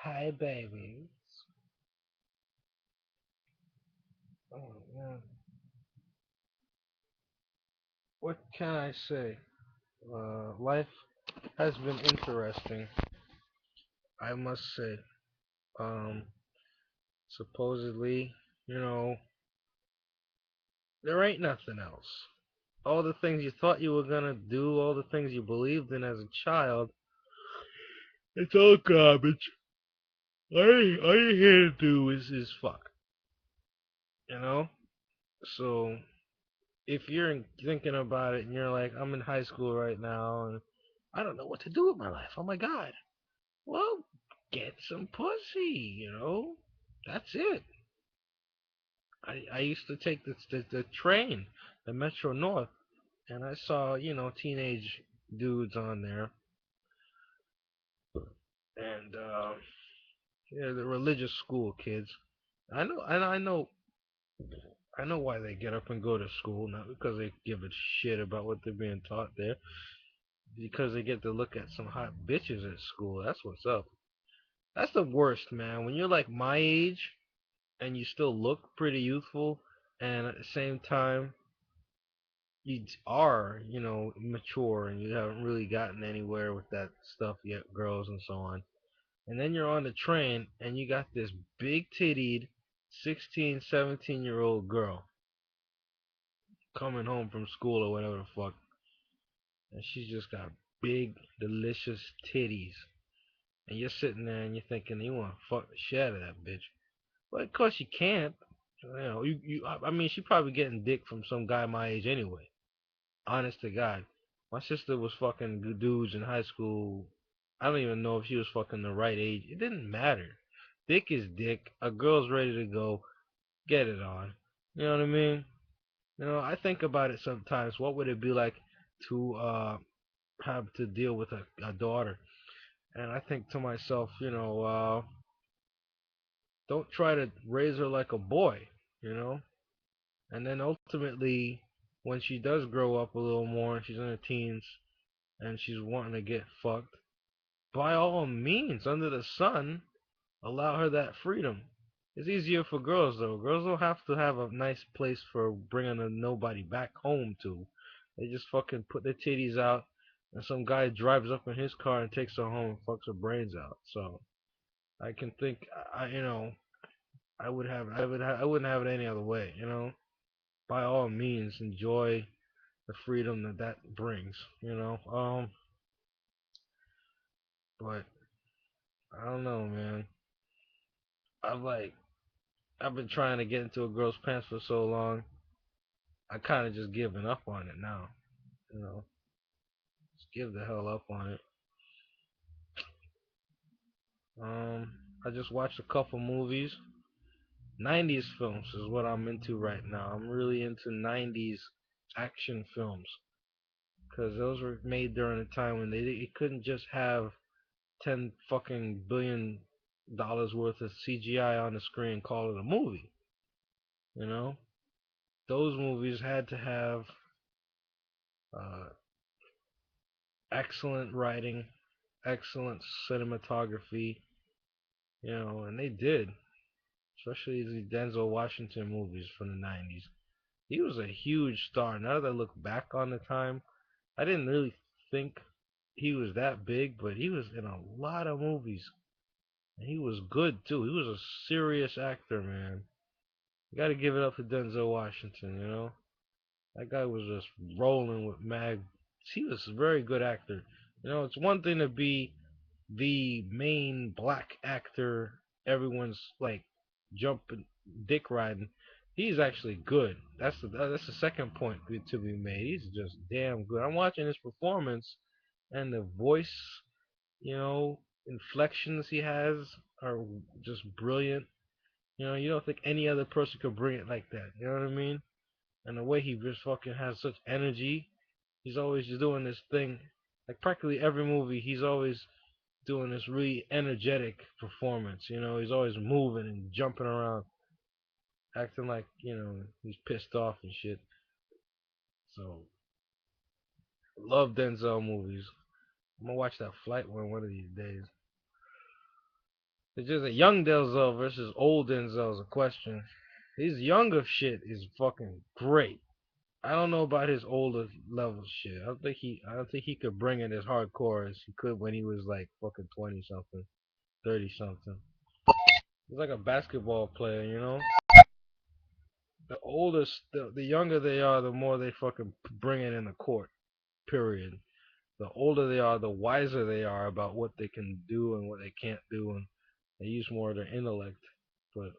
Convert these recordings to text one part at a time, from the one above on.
Hi, baby. Oh, man. What can I say? Life has been interesting, I must say. Um, Supposedly, you know, there ain't nothing else. All the things you thought you were gonna do, all the things you believed in as a child, it's all garbage. All you here to do is fuck, you know? So, if you're thinking about it and you're like, I'm in high school right now and I don't know what to do with my life. Oh my god. Well, get some pussy, That's it. I used to take the train, the Metro North, and I saw, teenage dudes on there, and yeah, the religious school kids. I know why they get up and go to school, not because they give a shit about what they're being taught there, because they get to look at some hot bitches at school. That's what's up. That's the worst, man. When you're like my age and you still look pretty youthful, and at the same time you are, mature and you haven't really gotten anywhere with that stuff yet, girls and so on. And then you're on the train and you got this big tittied 16, 17-year-old girl coming home from school or whatever the fuck. And she's just got big, delicious titties. And you're sitting there and you're thinking you want to fuck the shit out of that bitch. But of course you can't. I mean, she probably getting dick from some guy my age anyway. Honest to God, my sister was fucking good dudes in high school. I don't even know if she was fucking the right age. It didn't matter. Dick is dick. A girl's ready to go. Get it on. You know what I mean? I think about it sometimes. What would it be like to have to deal with a daughter? And I think to myself, don't try to raise her like a boy, you know? And then ultimately, when she does grow up a little more and she's in her teens and she's wanting to get fucked, by all means, under the sun, allow her that freedom. It's easier for girls though. Girls don't have to have a nice place for bringing a nobody back home to. They just fucking put their titties out, and some guy drives up in his car and takes her home and fucks her brains out. So I can think, I wouldn't have it any other way. By all means, enjoy the freedom that brings. But I don't know, man. I've like I've been trying to get into a girl's pants for so long. I kind of just given up on it now. You know, just give the hell up on it. Um, I just watched a couple movies. 90s films is what I'm into right now. I'm really into 90s action films because those were made during a time when they couldn't just have 10 fucking billion dollars worth of CGI on the screen and call it a movie. You know, those movies had to have uh, excellent writing, excellent cinematography, and they did, especially the Denzel Washington movies from the 90s. He was a huge star. Now that I look back on the time, I didn't really think he was that big, but he was in a lot of movies. And he was good too. He was a serious actor, man. You gotta give it up to Denzel Washington. That guy was just rolling with mag. He was a very good actor. It's one thing to be the main black actor everyone's like jumping dick riding. He's actually good. That's the second point to be made. He's just damn good. I'm watching his performance and the voice, you know, inflections he has are just brilliant. You don't think any other person could bring it like that. You know what I mean? And the way he just fucking has such energy. He's always just doing this thing. Like practically every movie, he's always doing this really energetic performance. He's always moving and jumping around, acting like he's pissed off and shit. So love Denzel movies. I'm gonna watch that flight one of these days. It's just a young Denzel versus old Denzel is a question. His younger shit is fucking great. I don't know about his older level shit. I don't think he could bring it as hardcore as he could when he was like fucking 20 something, 30 something. He's like a basketball player, you know. The younger they are, the more they fucking bring it in the court. Period. The older they are, the wiser they are about what they can do and what they can't do, and they use more of their intellect. But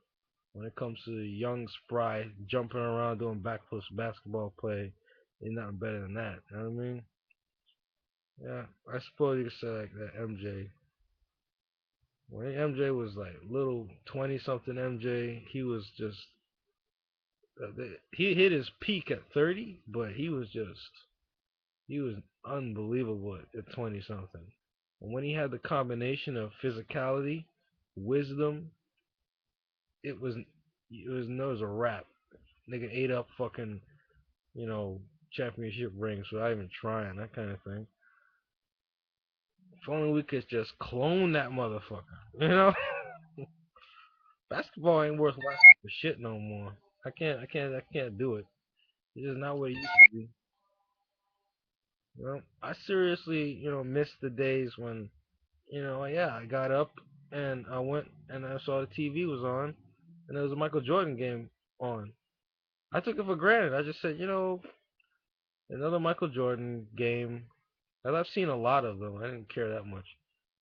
when it comes to young spry jumping around doing backflips basketball play, ain't nothing better than that. You know what I mean? Yeah, I suppose you could say like that MJ. When MJ was like little 20 something MJ, he was just he hit his peak at 30, but he was unbelievable at 20 something. And when he had the combination of physicality, wisdom, it was a wrap. Nigga ate up fucking, you know, championship rings without even trying, that kind of thing. If only we could just clone that motherfucker, you know? Basketball ain't worth watching for shit no more. I can't do it. It's just not what it used to be. You know, I seriously, miss the days when, yeah, I got up and I went and I saw the TV was on and there was a Michael Jordan game on. I took it for granted. I just said, another Michael Jordan game. And I've seen a lot of them. I didn't care that much.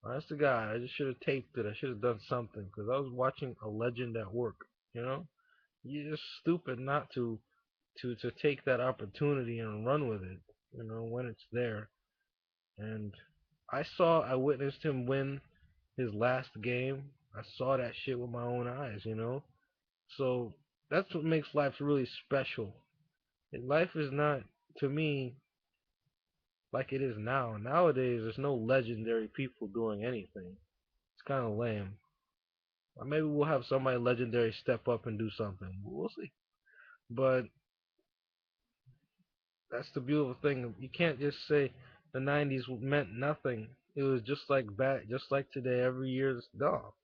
Honest to God, I just should have taped it. I should have done something because I was watching a legend at work. You know, you're just stupid not to take that opportunity and run with it. You know, when it's there. And I witnessed him win his last game. I saw that shit with my own eyes. So that's what makes life really special. And life is not, to me, like it is now. Nowadays, there's no legendary people doing anything. It's kind of lame. Or maybe we'll have somebody legendary step up and do something. We'll see. But that's the beautiful thing. You can't just say the '90s meant nothing. It was just like back, just like today. Every year, no.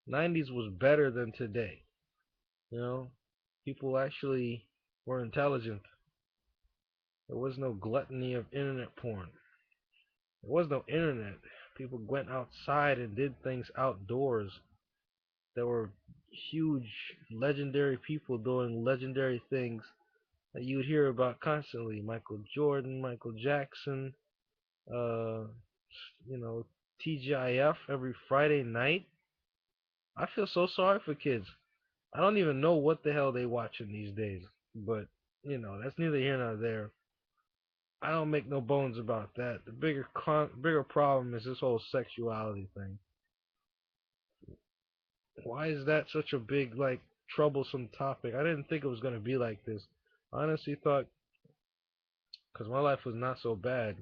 '90s was better than today. You know, people actually were intelligent. There was no gluttony of internet porn. There was no internet. People went outside and did things outdoors. There were huge, legendary people doing legendary things that you would hear about constantly. Michael Jordan, Michael Jackson, uh, you know, TGIF every Friday night. I feel so sorry for kids. I don't even know what the hell they watching these days. But, that's neither here nor there. I don't make no bones about that. The bigger problem is this whole sexuality thing. Why is that such a big, like, troublesome topic? I didn't think it was gonna be like this. I honestly thought, because my life was not so bad,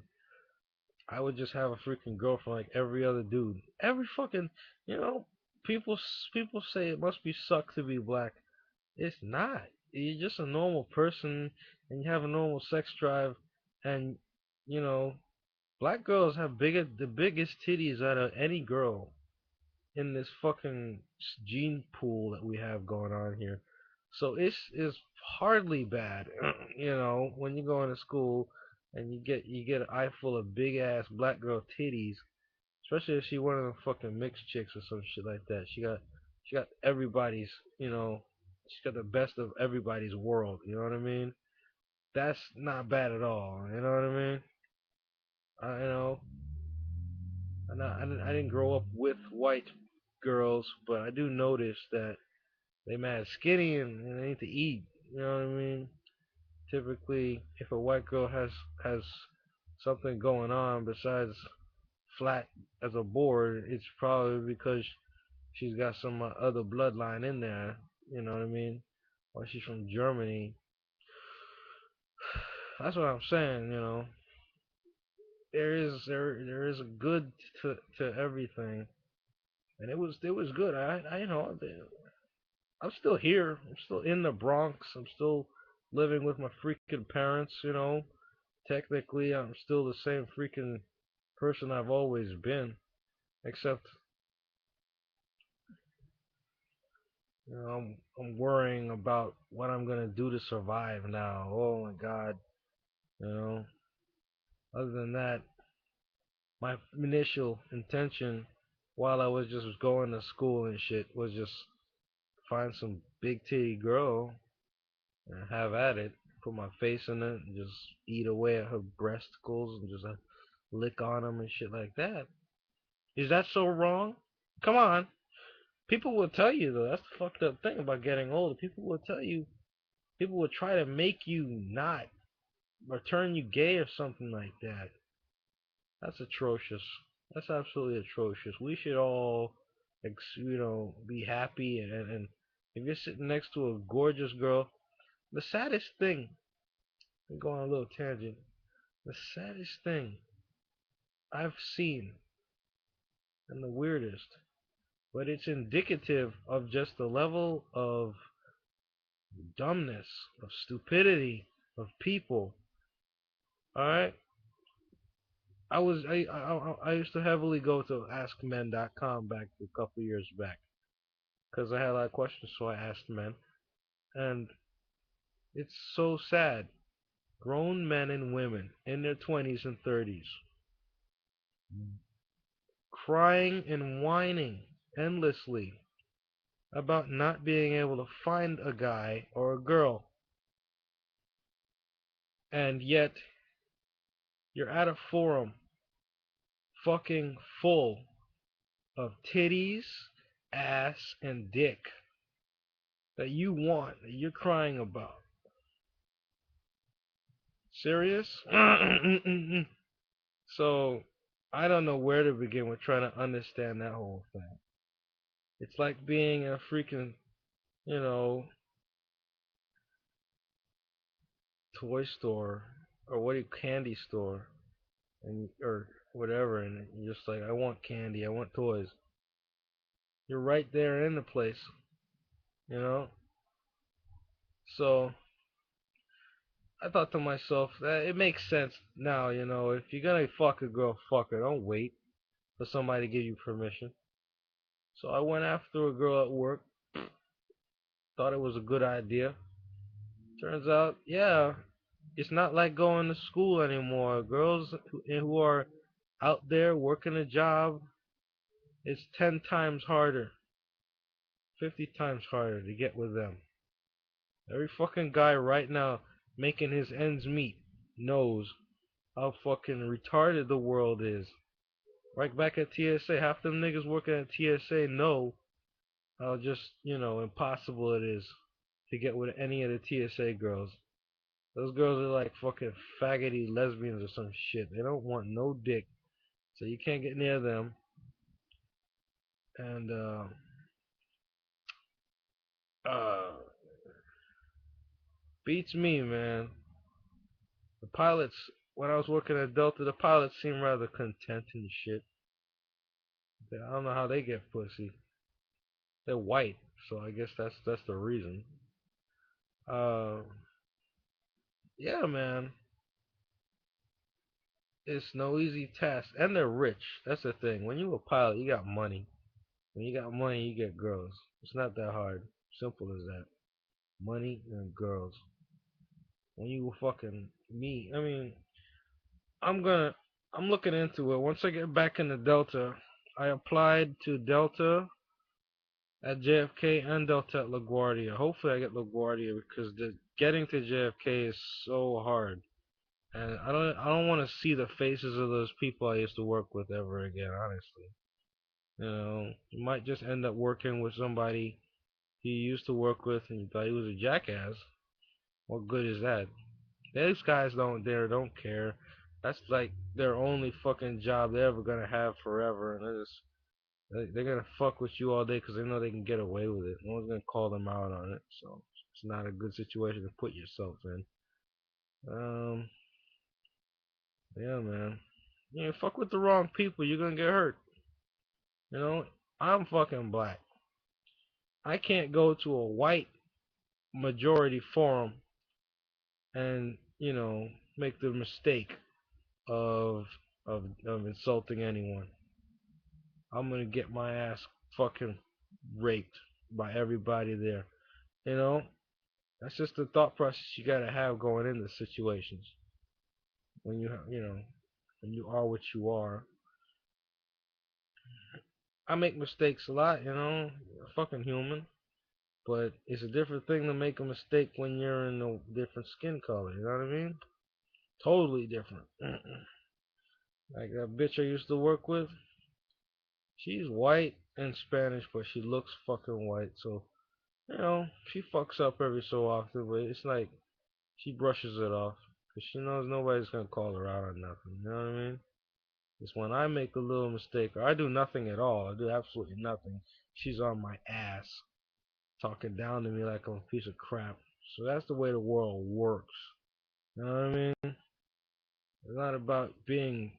I would just have a freaking girlfriend like every other dude. Every fucking, you know, people people say it must be suck to be black. It's not. You're just a normal person, and you have a normal sex drive, and you know, black girls have the biggest titties out of any girl in this fucking gene pool that we have going on here. So it's hardly bad, when you go into school and you get an eye full of big ass black girl titties, especially if she one of them fucking mixed chicks or some shit like that. She got everybody's, she's got the best of everybody's world. You know what I mean? That's not bad at all. You know what I mean? You know, I didn't grow up with white girls, but I do notice that they mad skinny and they need to eat. You know what I mean? Typically, if a white girl has something going on besides flat as a board, it's probably because she's got some other bloodline in there. You know what I mean? Or she's from Germany. That's what I'm saying. There is a good to everything, and it was good. I'm still here. I'm still in the Bronx. I'm still living with my freaking parents. Technically, I'm still the same freaking person I've always been, except I'm worrying about what I'm gonna do to survive now. Oh my God. You know. Other than that, my initial intention while I was just going to school and shit was just find some big titty girl and have at it. Put my face in it and just eat away at her breasticles and just lick on them and shit like that. Is that so wrong? Come on. People will tell you though. That's the fucked up thing about getting older. People will tell you. People will try to make you not or turn you gay or something like that. That's atrocious. That's absolutely atrocious. We should all, be happy and if you're sitting next to a gorgeous girl, the saddest thing. I'm going on a little tangent. The saddest thing I've seen and the weirdest, but it's indicative of just the level of dumbness, of stupidity of people. All right, I used to heavily go to AskMen.com back a couple years back because I had a lot of questions, so I asked men, and it's so sad. Grown men and women in their 20s and 30s crying and whining endlessly about not being able to find a guy or a girl, and yet you're at a forum fucking full of titties, ass, and dick that you want, that you're crying about. Serious? So, I don't know where to begin with trying to understand that whole thing. It's like being in a freaking, you know, toy store or what do you, candy store and or whatever, and you're just like, I want candy, I want toys. You're right there in the place, you know. So I thought to myself that it makes sense now, if you're gonna fuck a girl, fuck her. Don't wait for somebody to give you permission. So I went after a girl at work, thought it was a good idea. Turns out, yeah, it's not like going to school anymore. Girls who are out there working a job, it's 10 times harder, 50 times harder to get with them. Every fucking guy right now making his ends meet knows how fucking retarded the world is. Right back at TSA, half them niggas working at TSA know how just, impossible it is to get with any of the TSA girls. Those girls are like fucking faggoty lesbians or some shit. They don't want no dick, so you can't get near them. And uh, beats me, man. The pilots, when I was working at Delta, the pilots seem rather content and shit. I don't know how they get pussy. They're white, so I guess that's the reason. Uh, yeah, man, it's no easy task, and they're rich. That's the thing. When you a pilot, you got money. When you got money, you get girls. It's not that hard. Simple as that. Money and girls. When you fucking me, I mean, I'm gonna, I'm looking into it. Once I get back into Delta, I applied to Delta at JFK and Delta at LaGuardia. Hopefully, I get LaGuardia because getting to JFK is so hard. And I don't want to see the faces of those people I used to work with ever again, honestly. You might just end up working with somebody you used to work with and you thought he was a jackass. What good is that? These guys don't care. That's like their only fucking job they're ever gonna have forever, and they're gonna fuck with you all day because they know they can get away with it. No one's gonna call them out on it, so it's not a good situation to put yourself in. Um, yeah, man. Fuck with the wrong people, you're gonna get hurt. You know, I'm fucking black. I can't go to a white majority forum and make the mistake of of insulting anyone. I'm gonna get my ass fucking raped. by everybody there. You know, that's just the thought process you gotta have going into situations when when you are what you are. I make mistakes a lot, fucking human. But it's a different thing to make a mistake when you're in a different skin color. You know what I mean? Totally different. Like that bitch I used to work with, she's white and Spanish, but she looks fucking white. So she fucks up every so often, but it's like she brushes it off because she knows nobody's gonna call her out on nothing. You know what I mean? It's when I make a little mistake or I do nothing at all, I do absolutely nothing. She's on my ass, talking down to me like I'm a piece of crap. So that's the way the world works. You know what I mean? It's not about being,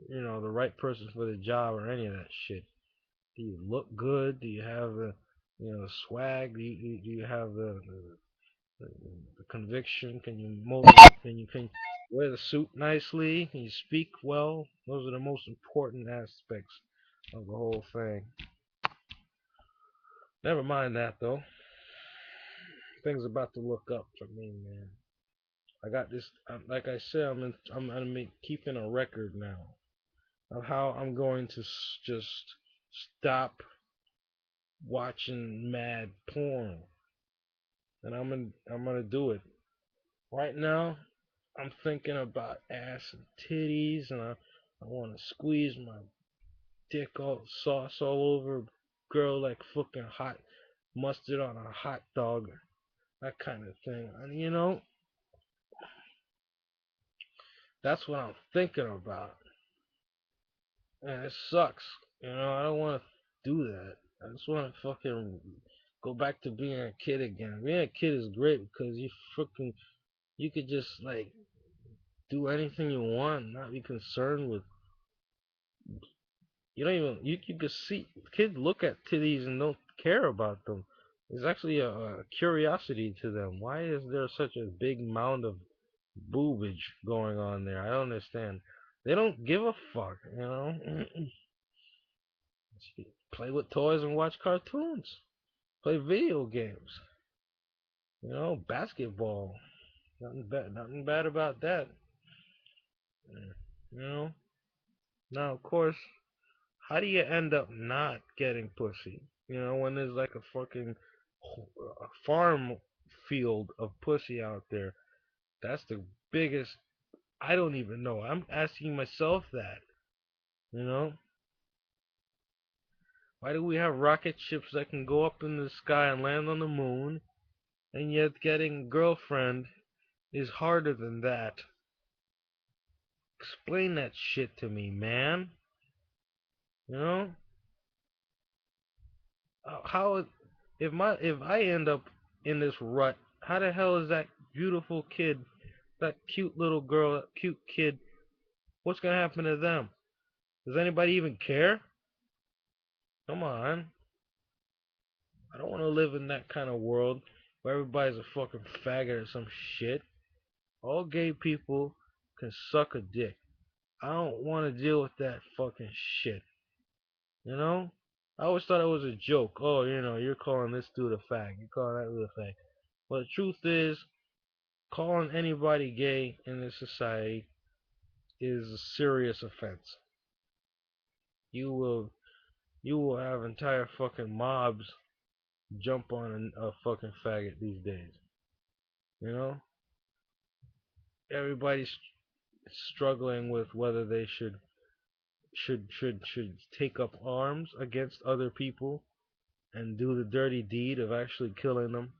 the right person for the job or any of that shit. Do you look good? Do you have swag? Do you have the, the conviction? Can you can you wear the suit nicely? Can you speak well? Those are the most important aspects of the whole thing. Never mind that though. Things about to look up for me, man. I got this. Like I said, I'm gonna keeping a record now of how I'm going to just stop watching mad porn, and I'm gonna do it right now. I'm thinking about ass and titties, and I want to squeeze my dick all sauce all over a girl like fucking hot mustard on a hot dog, that kind of thing. And that's what I'm thinking about. And it sucks. I don't want to do that. I just want to fucking go back to being a kid again. Being a kid is great because you could just like do anything you want, not be concerned with. You don't even you could see kids look at titties and don't care about them. It's actually a curiosity to them. Why is there such a big mound of boobage going on there? I don't understand. They don't give a fuck. Play with toys and watch cartoons. Play video games. Basketball. Nothing bad about that. You know. Now, of course, how do you end up not getting pussy? When there's like a fucking farm field of pussy out there. That's the biggest. I don't even know. I'm asking myself that. You know, why do we have rocket ships that can go up in the sky and land on the moon, and yet getting a girlfriend is harder than that? Explain that shit to me, man. You know, how if I end up in this rut, how the hell is that beautiful kid, that cute little girl, that cute kid? What's gonna happen to them? Does anybody even care? Come on. I don't want to live in that kind of world where everybody's a fucking faggot or some shit. All gay people can suck a dick. I don't want to deal with that fucking shit. You know? I always thought it was a joke. Oh, you're calling this dude a fag. You're calling that dude a fag. But the truth is, calling anybody gay in this society is a serious offense. You will you will have entire fucking mobs jump on a fucking faggot these days. You know, everybody's struggling with whether they should take up arms against other people and do the dirty deed of actually killing them.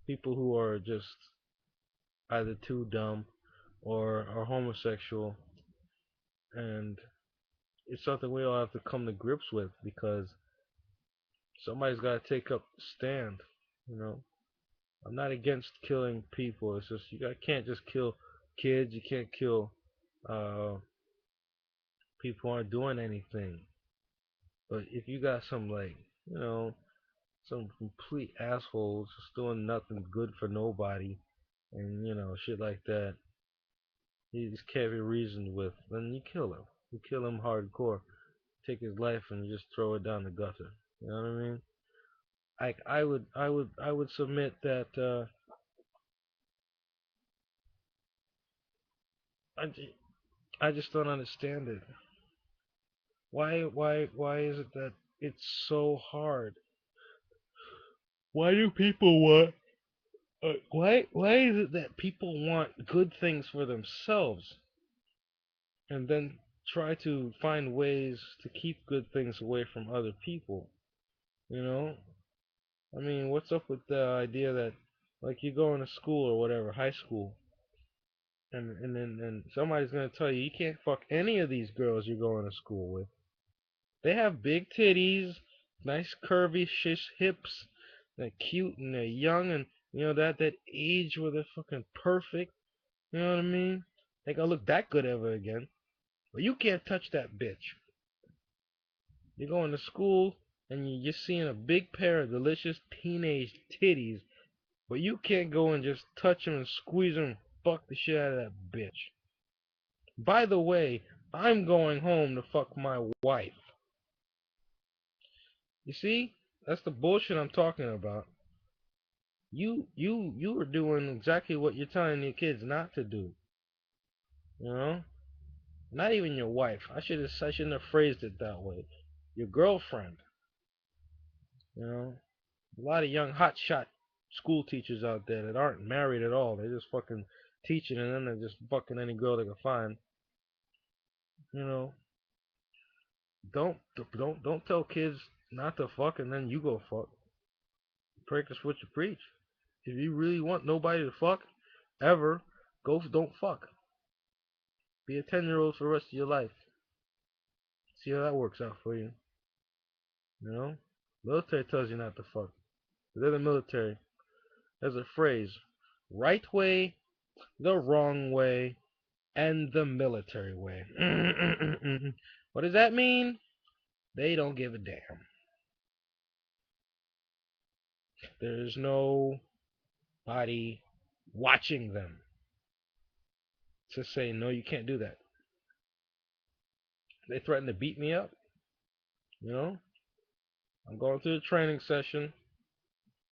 People who are just either too dumb or are homosexual, and it's something we all have to come to grips with because somebody's got to take up the stand. You know, I'm not against killing people. It's just can't just kill kids. You can't kill uh, people who aren't doing anything. But if you got some some complete assholes just doing nothing good for nobody, and shit like that, he just can't be reasoned with, then you kill him. You kill him hardcore. Take his life and just throw it down the gutter. You know what I mean? I would submit that I, I just don't understand it. Why is it that it's so hard? Why do people want why is it that people want good things for themselves and then try to find ways to keep good things away from other people? You know? I mean, what's up with the idea that like you go into school or whatever, high school, and somebody's gonna tell you you can't fuck any of these girls you're going to school with. They have big titties, nice curvy shish hips, they're cute and they're young and that age where they're fucking perfect. You know what I mean? They gonna look that good ever again. But you can't touch that bitch. You're going to school and you're just seeing a big pair of delicious teenage titties, but you can't go and just touch them and squeeze them and fuck the shit out of that bitch. By the way, I'm going home to fuck my wife. You see? That's the bullshit I'm talking about. You are doing exactly what you're telling your kids not to do. You know? Not even your wife. I shouldn't have phrased it that way. Your girlfriend. You know? A lot of young hotshot school teachers out there that aren't married at all. They're just fucking teaching and then they're just fucking any girl they can find. You know? Don't tell kids not to fuck and then you go fuck. Practice what you preach. If you really want nobody to fuck ever, don't fuck. Be a 10-year-old for the rest of your life. See how that works out for you. You know? Military tells you not to fuck. They're the military. There's a phrase. Right way, the wrong way, and the military way. What does that mean? They don't give a damn. There's nobody watching them to say, no, you can't do that. They threaten to beat me up. You know? I'm going through the training session.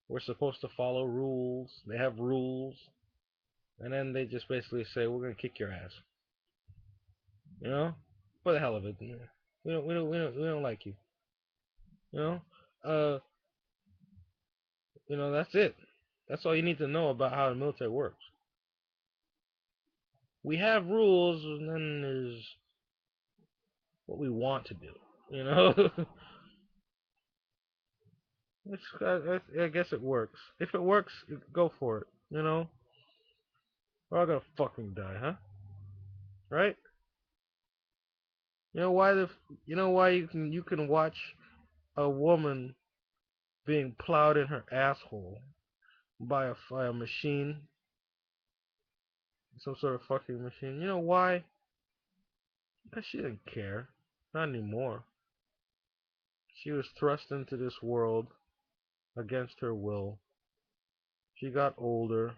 We're supposed to follow rules. They have rules. And then they just basically say, we're going to kick your ass. You know? For the hell of it. We don't like you. You know? Uh, that's it. That's all you need to know about how the military works. We have rules, and then there's what we want to do. You know? I guess it works. If it works, go for it. You know? We're all gonna fucking die, huh? Right? You know why you can watch a woman being plowed in her asshole by a machine, some sort of fucking machine. You know why? Because she didn't care. Not anymore. She was thrust into this world against her will. She got older.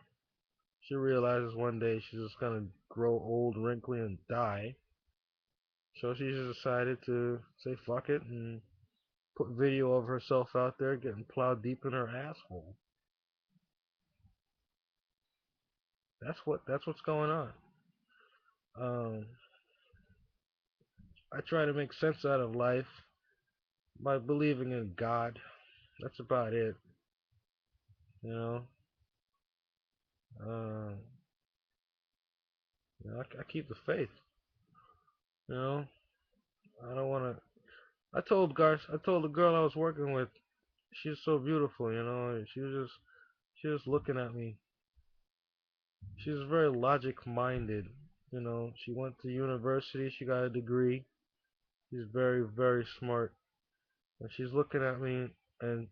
She realizes one day she's just gonna grow old, wrinkly, and die. So she just decided to say fuck it and put video of herself out there getting plowed deep in her asshole. That's what's going on. Um, I try to make sense out of life by believing in God. That's about it. You know. Uh, I keep the faith. You know. I don't want to. I told the girl I was working with, she's so beautiful. She was looking at me. She was very logic minded. She went to university. She got a degree. She's very, very smart. And she's looking at me and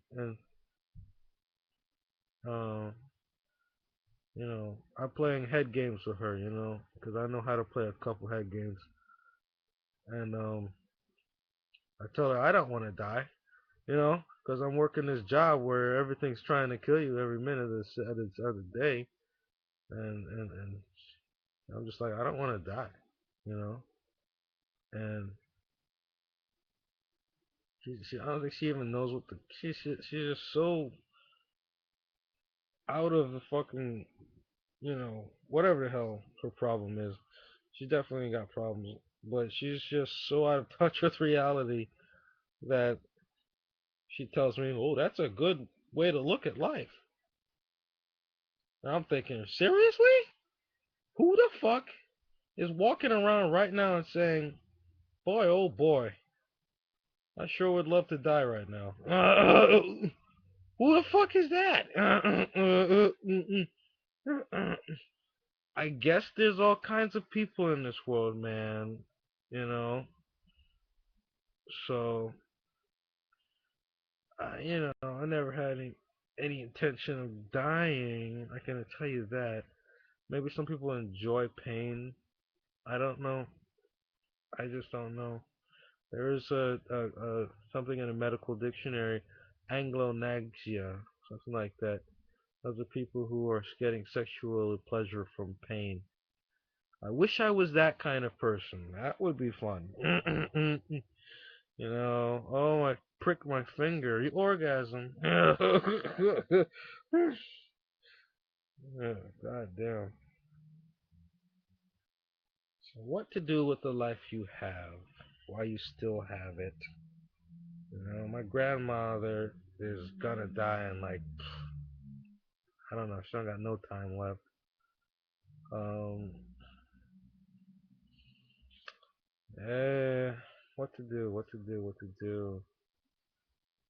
uh, I'm playing head games with her, because I know how to play a couple head games. And I told her I don't want to die, because I'm working this job where everything's trying to kill you every minute of the day, and I'm just like I don't want to die, you know. And I don't think she even knows what the she's just so out of the fucking whatever the hell her problem is. She definitely got problems, but she's just so out of touch with reality that she tells me, "Oh, that's a good way to look at life." And I'm thinking, seriously? Who the fuck is walking around right now and saying, "Boy, oh boy, I sure would love to die right now." Who the fuck is that? I guess there's all kinds of people in this world, man. You know, so I never had any intention of dying. I can tell you that. Maybe some people enjoy pain. I don't know. I just don't know. There is a something in a medical dictionary, anglonaxia, something like that. Those are people who are getting sexual pleasure from pain. I wish I was that kind of person. That would be fun. Oh, I prick my finger, the orgasm. God damn. So what to do with the life you have while you still have it? My grandmother is gonna die in like, I don't know, she don't got no time left. Um, eh, what to do? What to do? What to do?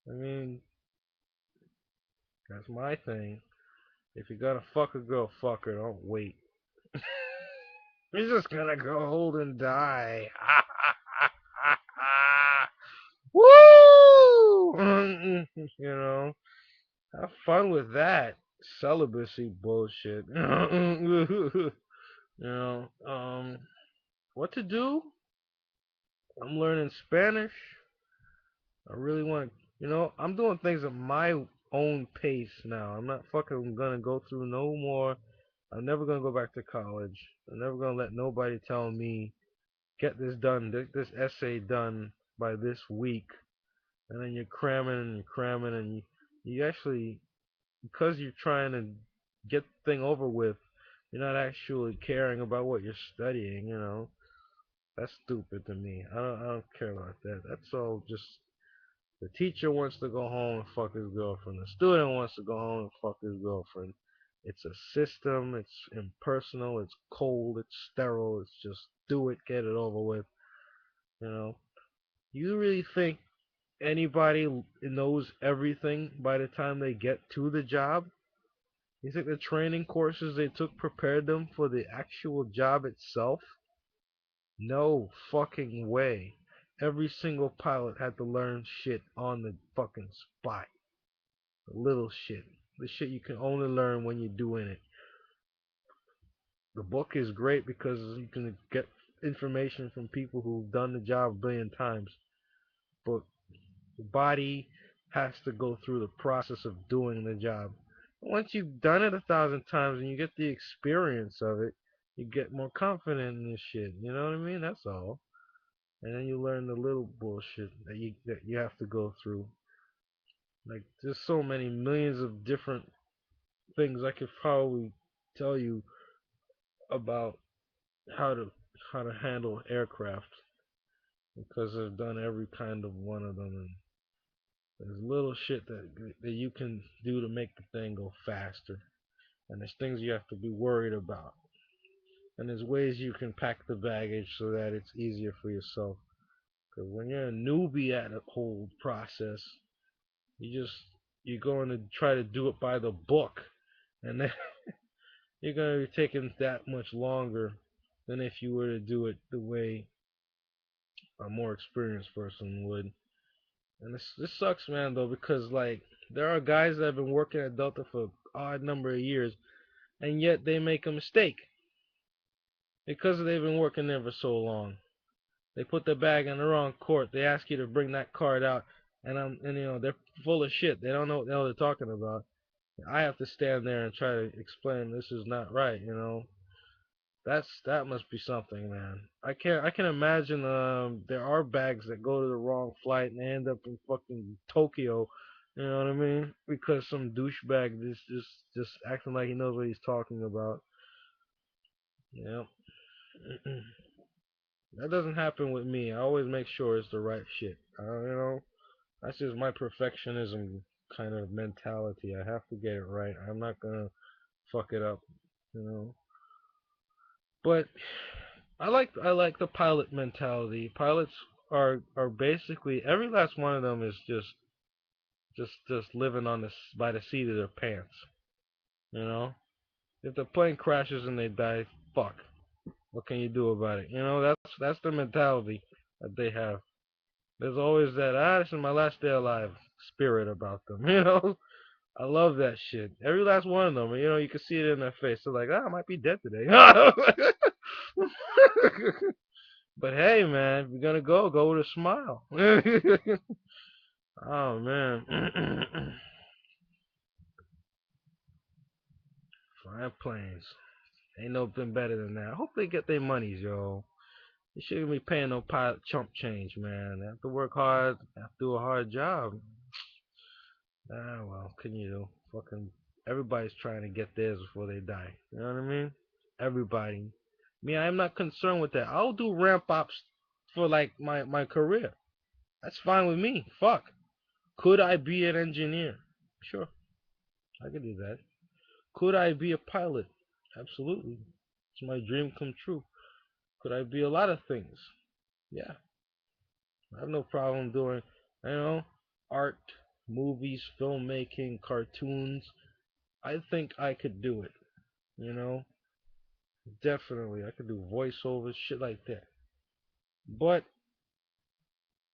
I mean, that's my thing. If you're gonna fuck a girl, fuck her. Don't wait. You're just gonna go old and die. Woo! Have fun with that celibacy bullshit. know, um, what to do? I'm learning Spanish. I really want to, I'm doing things at my own pace now. I'm not fucking gonna go through no more. I'm never gonna go back to college. I'm never gonna let nobody tell me get this done, this essay done by this week, and then you're cramming and cramming, and you actually, because you're trying to get the thing over with, you're not actually caring about what you're studying. That's stupid to me. I don't care about that. That's all just the teacher wants to go home and fuck his girlfriend. The student wants to go home and fuck his girlfriend. It's a system. It's impersonal. It's cold. It's sterile. It's just do it, get it over with. You know. You really think anybody knows everything by the time they get to the job? You think the training courses they took prepared them for the actual job itself? No fucking way. Every single pilot had to learn shit on the fucking spot. The little shit. The shit you can only learn when you're doing it. The book is great because you can get information from people who've done the job a billion times. But the body has to go through the process of doing the job. Once you've done it 1,000 times and you get the experience of it, you get more confident in this shit. You know what I mean? That's all. And then you learn the little bullshit that you have to go through. Like there's so many millions of different things I could probably tell you about how to how to handle aircraft because I've done every kind of one of them, and there's little shit that you can do to make the thing go faster, and there's things you have to be worried about, and there's ways you can pack the baggage so that it's easier for yourself. Because when you're a newbie at the whole process, you're going to try to do it by the book, and then you're going to be taking that much longer than if you were to do it the way a more experienced person would. And this sucks, man, though, because like there are guys that have been working at Delta for an odd number of years, and yet they make a mistake because they've been working there for so long. They put the bag in the wrong court. They ask you to bring that card out, and they're full of shit. They don't know what the hell they're talking about. I have to stand there and try to explain this is not right. That must be something, man. I can imagine there are bags that go to the wrong flight and they end up in fucking Tokyo. You know what I mean? Because some douchebag just acting like he knows what he's talking about. Yeah. That doesn't happen with me. I always make sure it's the right shit. That's just my perfectionism kind of mentality. I have to get it right. I'm not gonna fuck it up. You know. But I like the pilot mentality. Pilots are basically every last one of them is just living on by the seat of their pants. You know, if the plane crashes and they die, fuck. What can you do about it? That's the mentality that they have. There's always that this is my last day alive spirit about them. I love that shit. Every last one of them. You can see it in their face. They're like, I might be dead today. But hey, man, if you're gonna go with a smile. Oh man, flying planes. Ain't no been better than that. I hope they get their monies, yo. They shouldn't be paying no pilot chump change, man. They have to work hard, have to do a hard job. Well, can you do? Fucking everybody's trying to get theirs before they die. You know what I mean? Everybody. Me, I'm not concerned with that. I'll do ramp ups for like my career. That's fine with me. Fuck. Could I be an engineer? Sure, I could do that. Could I be a pilot? Absolutely. It's my dream come true. Could I be a lot of things? Yeah. I have no problem doing, you know, art, movies, filmmaking, cartoons. I think I could do it. You know, definitely. I could do voiceovers, shit like that. But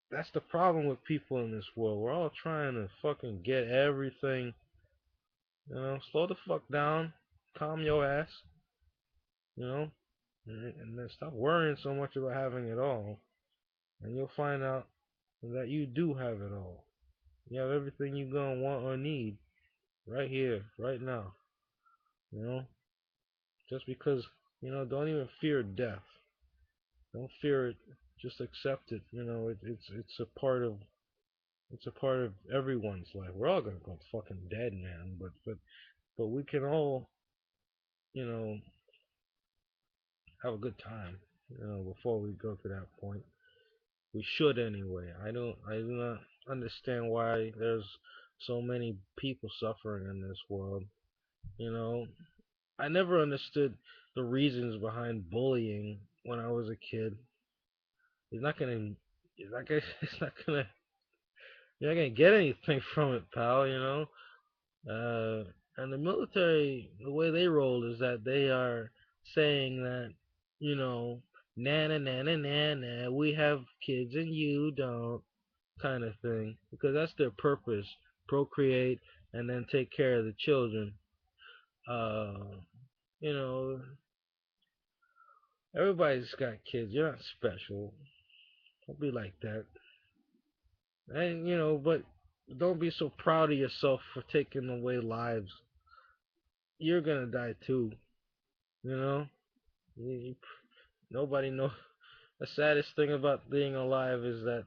that's the problem with people in this world. We're all trying to fucking get everything. Slow the fuck down. Calm your ass. You know, and then stop worrying so much about having it all. And you'll find out that you do have it all. You have everything you're gonna want or need right here, right now. You know, just because don't even fear death. Don't fear it. Just accept it. It's a part of everyone's life. We're all gonna go fucking dead, man. But we can all you know have a good time. Before we go to that point, we should anyway. I do not understand why there's so many people suffering in this world. You know, I never understood the reasons behind bullying when I was a kid. It's not gonna, it's not gonna, it's not gonna, you're not gonna get anything from it, pal. And the military, the way they roll is that they are saying that, you know, na na na na na na, we have kids and you don't, kind of thing, because that's their purpose: procreate and then take care of the children. Uh, you know, everybody's got kids. You're not special. Don't be like that. And but don't be so proud of yourself for taking away lives. You're gonna die too. You know, you, nobody knows. The saddest thing about being alive is that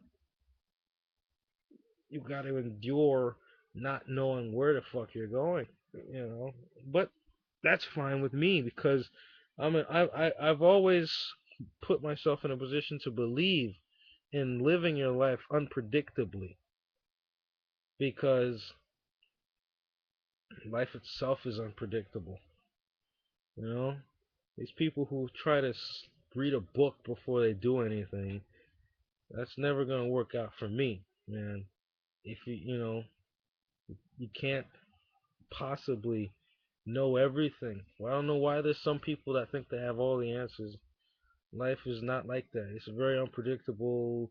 you got to endure not knowing where the fuck you're going. But that's fine with me because I've always put myself in a position to believe in living your life unpredictably because life itself is unpredictable. You know, these people who try to read a book before they do anything, that's never gonna work out for me, man. If you can't possibly know everything. Well, I don't know why there's some people that think they have all the answers. Life is not like that. It's a very unpredictable,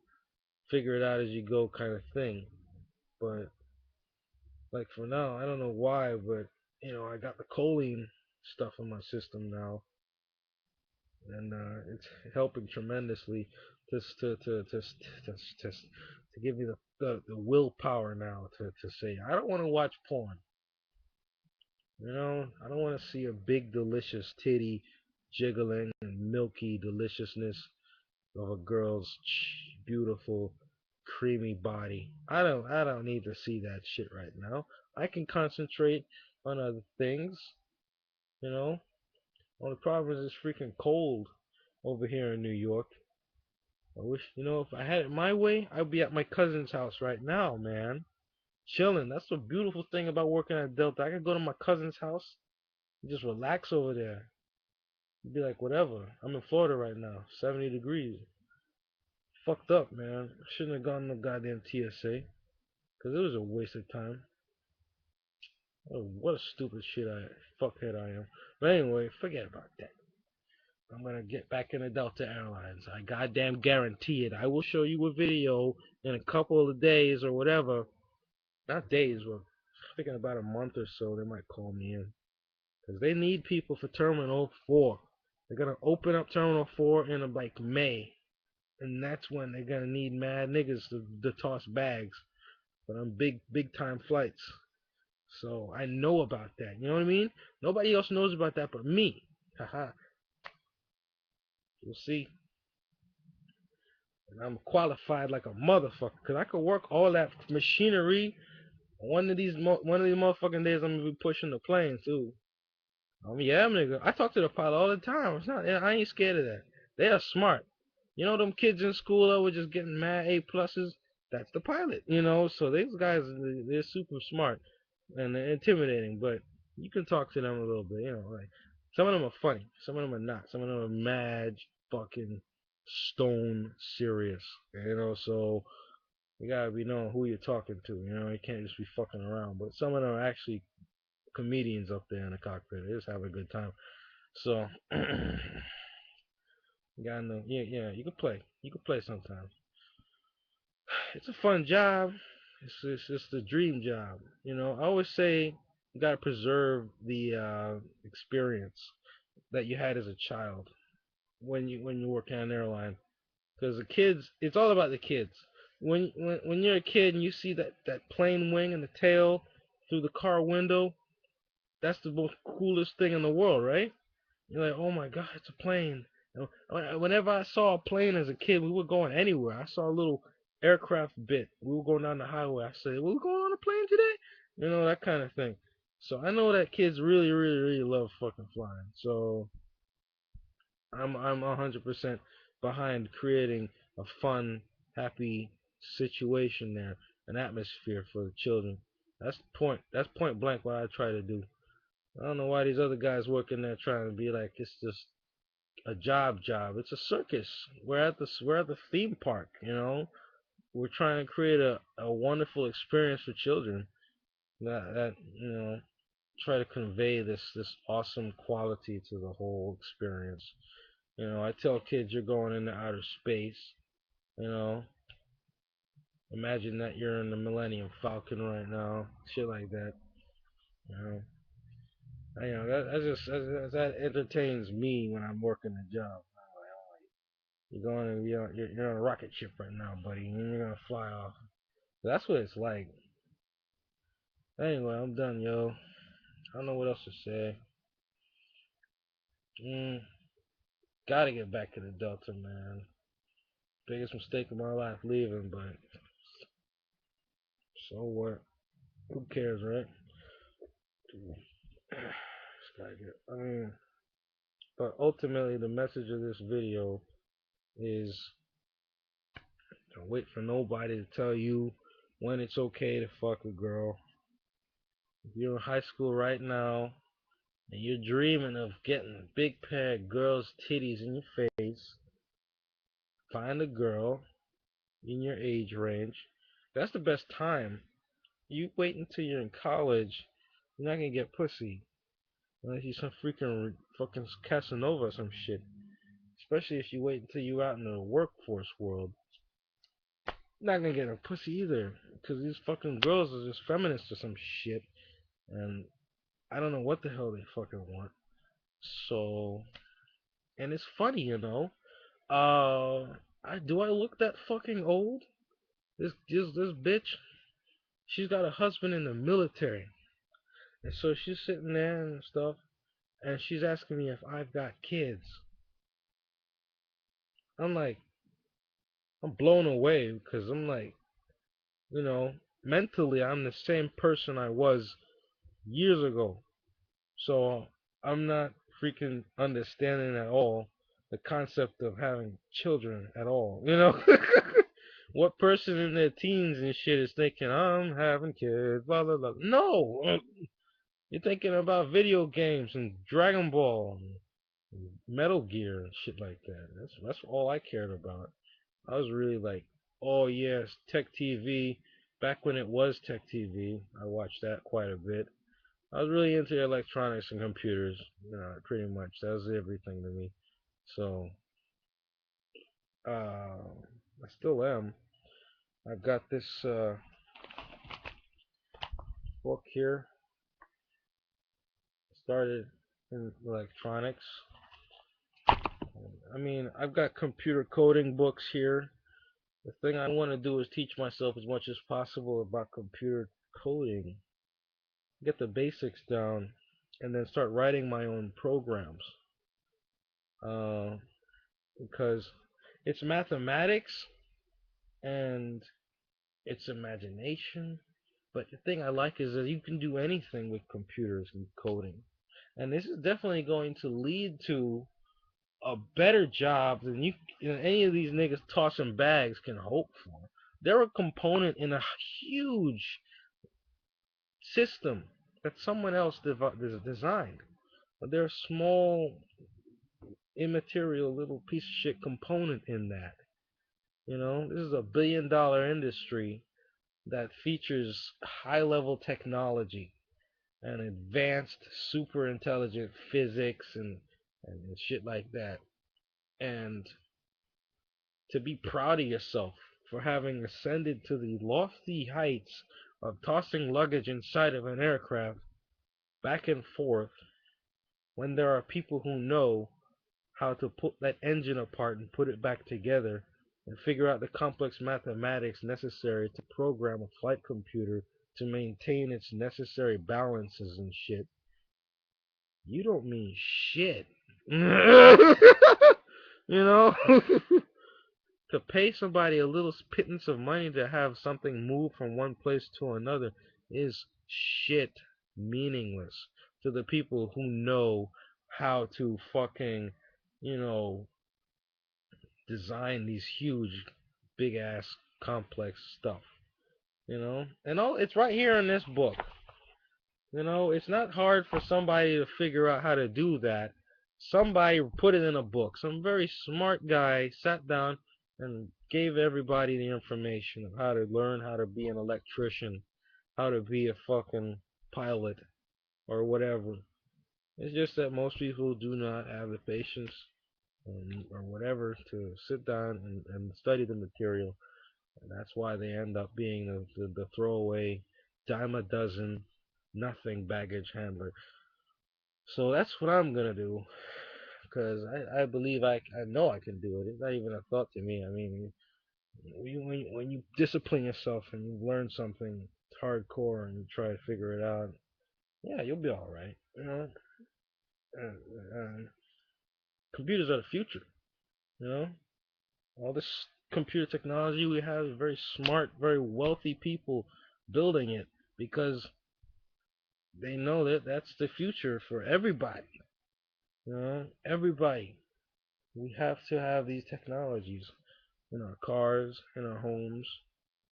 figure it out as you go kind of thing. But like for now, I don't know why, but I got the choline stuff in my system now, and it's helping tremendously to give me the willpower now to say I don't want to watch porn. I don't want to see a big delicious titty jiggling and milky deliciousness of a girl's beautiful, creamy body. I don't need to see that shit right now. I can concentrate on other things, you know. Only problem is it's freaking cold over here in New York. I wish, if I had it my way, I'd be at my cousin's house right now, man. Chilling. That's the beautiful thing about working at Delta. I could go to my cousin's house and just relax over there. Be like, whatever. I'm in Florida right now, 70 degrees. Fucked up, man. Shouldn't have gone no goddamn TSA. Because it was a waste of time. Oh, what a stupid fuckhead I am. But anyway, forget about that. I'm gonna get back into Delta Airlines. I goddamn guarantee it. I will show you a video in a couple of days or whatever. Not days, but I think in about a month or so they might call me in. Because they need people for Terminal 4. They're gonna open up Terminal 4 in like May. And that's when they're gonna need mad niggas to toss bags. But on big time flights. So I know about that. You know what I mean? Nobody else knows about that but me. Haha. You'll see. And I'm qualified like a motherfucker. Cause I could work all that machinery. One of these motherfucking days I'm gonna be pushing the plane too. Yeah, nigga. I talk to the pilot all the time. It's not. I ain't scared of that. They are smart. You know them kids in school that were just getting mad A pluses. That's the pilot. So these guys they're super smart and they're intimidating. But you can talk to them a little bit. Like some of them are funny. Some of them are not. Some of them are mad fucking stone serious. So you gotta be knowing who you're talking to. You can't just be fucking around. But some of them are actually comedians up there in the cockpit. They just have a good time. So you gotta know. Yeah, yeah. You can play. You can play sometimes. It's a fun job. It's the dream job. I always say you gotta preserve the experience that you had as a child when you work at an airline. Because the kids, it's all about the kids. When you're a kid and you see that plane wing and the tail through the car window, that's the most coolest thing in the world, right? You're like, oh my god, it's a plane. Whenever I saw a plane as a kid, we were going anywhere. I saw a little aircraft bit. We were going down the highway. I said, we going on a plane today? That kind of thing. So I know that kids really, really, really love fucking flying. So I'm 100% behind creating a fun, happy situation there, an atmosphere for the children. That's the point. That's point blank what I try to do. I don't know why these other guys working there trying to be like it's just a job. It's a circus. We're at the theme park. We're trying to create a wonderful experience for children that try to convey this awesome quality to the whole experience. I tell kids you're going into outer space. You know, imagine that you're in the Millennium Falcon right now, shit like that. You know, that entertains me when I'm working the job. You're on a rocket ship right now, buddy, and you're gonna fly off. That's what it's like. Anyway, I'm done, yo. I don't know what else to say. Mm, gotta get back to the Delta, man. Biggest mistake of my life leaving, but so what? Who cares, right? I mean, but ultimately, the message of this video is don't wait for nobody to tell you when it's okay to fuck a girl. If you're in high school right now and you're dreaming of getting a big pair of girls' titties in your face, find a girl in your age range. That's the best time. You wait until you're in college, you're not gonna get pussy unless you're some freaking fucking Casanova or some shit. Especially if you wait until you're out in the workforce world. You're not gonna get a pussy either, because these fucking girls are just feminists or some shit, and I don't know what the hell they fucking want. So, and it's funny, do I look that fucking old? This bitch, she's got a husband in the military, and so she's sitting there and stuff, and she's asking me if I've got kids. I'm like, I'm blown away because I'm like, you know, mentally I'm the same person I was years ago. So I'm not freaking understanding at all the concept of having children at all. You know, what person in their teens and shit is thinking I'm having kids? Blah blah blah. No, you're thinking about video games and Dragon Ball and Metal Gear and shit like that. That's all I cared about. I was really like, oh yes, Tech TV. Back when it was Tech TV, I watched that quite a bit. I was really into electronics and computers, pretty much. That was everything to me. So, I still am. I've got this book here. Started in electronics. I mean, I've got computer coding books here. The thing I want to do is teach myself as much as possible about computer coding, get the basics down, and then start writing my own programs. Uh, because it's mathematics and it's imagination. But the thing I like is that you can do anything with computers and coding. And this is definitely going to lead to a better job than any of these niggas tossing bags can hope for. They're a component in a huge system that someone else designed. But they're a small, immaterial little piece of shit component in that. This is a billion-dollar industry that features high-level technology and advanced, super intelligent physics and shit like that. And to be proud of yourself for having ascended to the lofty heights of tossing luggage inside of an aircraft back and forth when there are people who know how to put that engine apart and put it back together and figure out the complex mathematics necessary to program a flight computer to maintain its necessary balances and shit. You don't mean shit. You know? To pay somebody a little pittance of money to have something move from one place to another is shit meaningless to the people who know how to fucking, you know, design these huge, big ass, complex stuff. And all it's right here in this book. It's not hard for somebody to figure out how to do that. Somebody put it in a book. Some very smart guy sat down and gave everybody the information of how to learn how to be an electrician, how to be a fucking pilot, or whatever. It's just that most people do not have the patience or whatever to sit down and study the material. And that's why they end up being the throwaway, dime a dozen, nothing baggage handler. So that's what I'm gonna do, because I believe I know I can do it. It's not even a thought to me. I mean, when you discipline yourself and you learn something hardcore and you try to figure it out, yeah, you'll be all right. Computers are the future. You know, all this computer technology we have is very smart, very wealthy people building it because they know that that's the future for everybody. Everybody. We have to have these technologies in our cars, in our homes,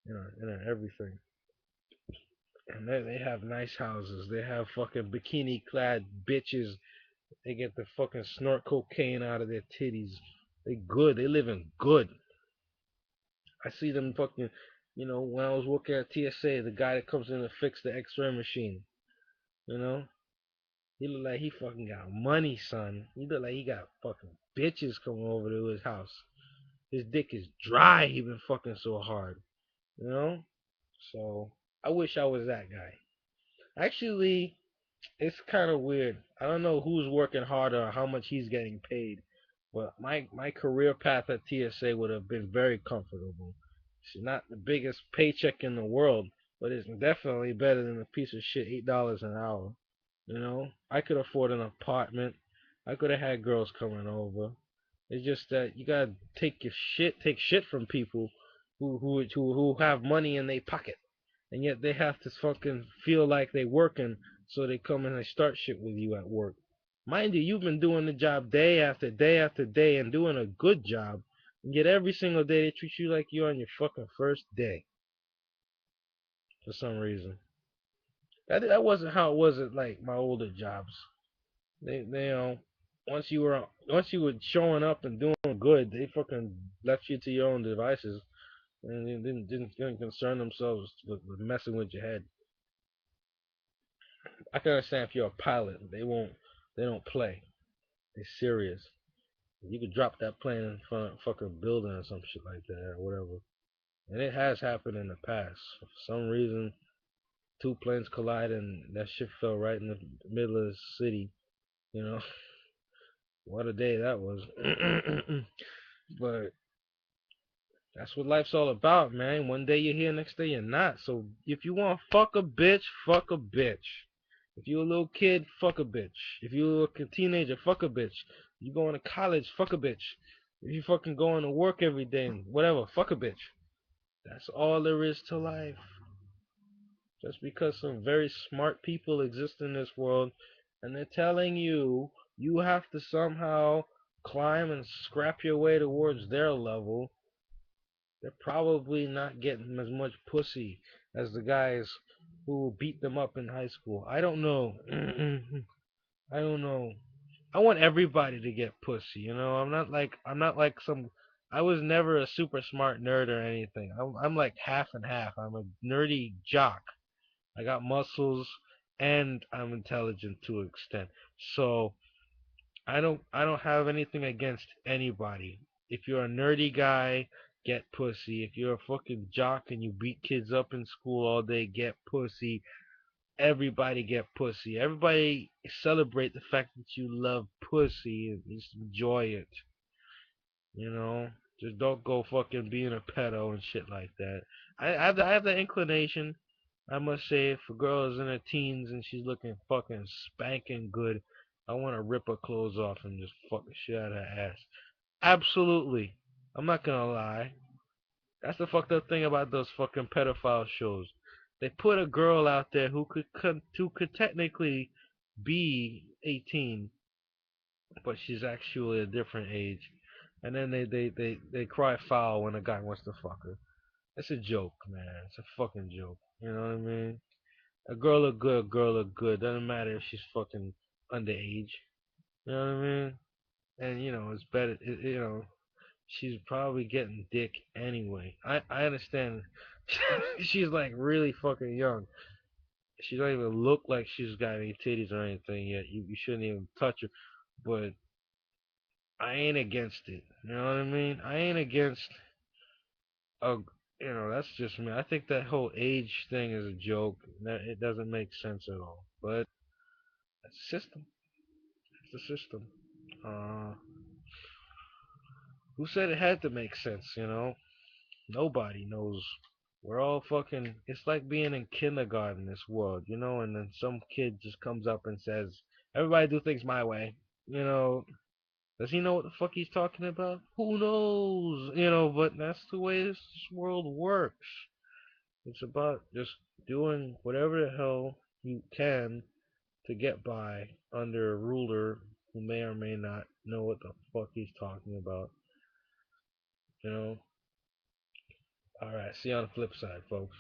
in our everything. And they have nice houses. They have fucking bikini clad bitches. They get the fucking snort cocaine out of their titties. They good. They living good. I see them fucking, when I was working at TSA, the guy that comes in to fix the X-ray machine, you know, he look like he fucking got money, son. He look like he got fucking bitches coming over to his house. His dick is dry. He been fucking so hard, you know. So I wish I was that guy. Actually, it's kind of weird. I don't know who's working harder or how much he's getting paid, but my career path at TSA would have been very comfortable. It's not the biggest paycheck in the world, but it's definitely better than a piece of shit $8 an hour. I could afford an apartment. I could have had girls coming over. It's just that you gotta take shit from people who have money in their pocket, and yet they have to fucking feel like they working, so they come and they start shit with you at work. Mind you, you've been doing the job day after day after day and doing a good job, and yet every single day they treat you like you're on your fucking first day for some reason. That wasn't how it was at like my older jobs. They once you were showing up and doing good, they fucking left you to your own devices and they didn't concern themselves with messing with your head. I can understand if you're a pilot, they don't play. They're serious. You could drop that plane in front of a fucking building or some shit like that or whatever. And it has happened in the past. For some reason, two planes collided and that shit fell right in the middle of the city. You know, what a day that was. But that's what life's all about, man. One day you're here, next day you're not. So if you want to fuck a bitch, fuck a bitch. If you're a little kid, fuck a bitch. If you're a teenager, fuck a bitch. You going to college, fuck a bitch. If you fucking going to work every day and whatever, fuck a bitch. That's all there is to life. Just because some very smart people exist in this world and they're telling you you have to somehow climb and scrap your way towards their level, they're probably not getting as much pussy as the guys who beat them up in high school. I don't know. I don't know. I want everybody to get pussy. I'm not like some. I was never a super smart nerd or anything. I'm like half and half. I'm a nerdy jock. I got muscles and I'm intelligent to an extent. So I don't have anything against anybody. If you're a nerdy guy, get pussy. If you're a fucking jock and you beat kids up in school all day, get pussy. Everybody get pussy. Everybody celebrate the fact that you love pussy and just enjoy it. You know, just don't go fucking being a pedo and shit like that. I have the inclination. I must say, if a girl is in her teens and she's looking fucking spanking good, I want to rip her clothes off and just fuck the shit out of her ass. Absolutely. I'm not gonna lie. That's the fucked up thing about those fucking pedophile shows. They put a girl out there who could technically be 18, but she's actually a different age, and then they cry foul when a guy wants to fuck her. It's a joke, man. It's a fucking joke. You know what I mean? A girl look good. Doesn't matter if she's fucking underage. You know what I mean? And it's better. She's probably getting dick anyway. I understand. She's like really fucking young. She don't even look like she's got any titties or anything yet. You shouldn't even touch her. But I ain't against it. You know what I mean? I ain't against a. That's just me. I think that whole age thing is a joke. That it doesn't make sense at all. But it's the system. It's the system. Uh, who said it had to make sense? Nobody knows. We're all fucking. It's like being in kindergarten in this world, and then some kid just comes up and says, "Everybody do things my way." You know, does he know what the fuck he's talking about? Who knows? But that's the way this world works. It's about just doing whatever the hell you can to get by under a ruler who may or may not know what the fuck he's talking about. You know? Alright, see you on the flip side, folks.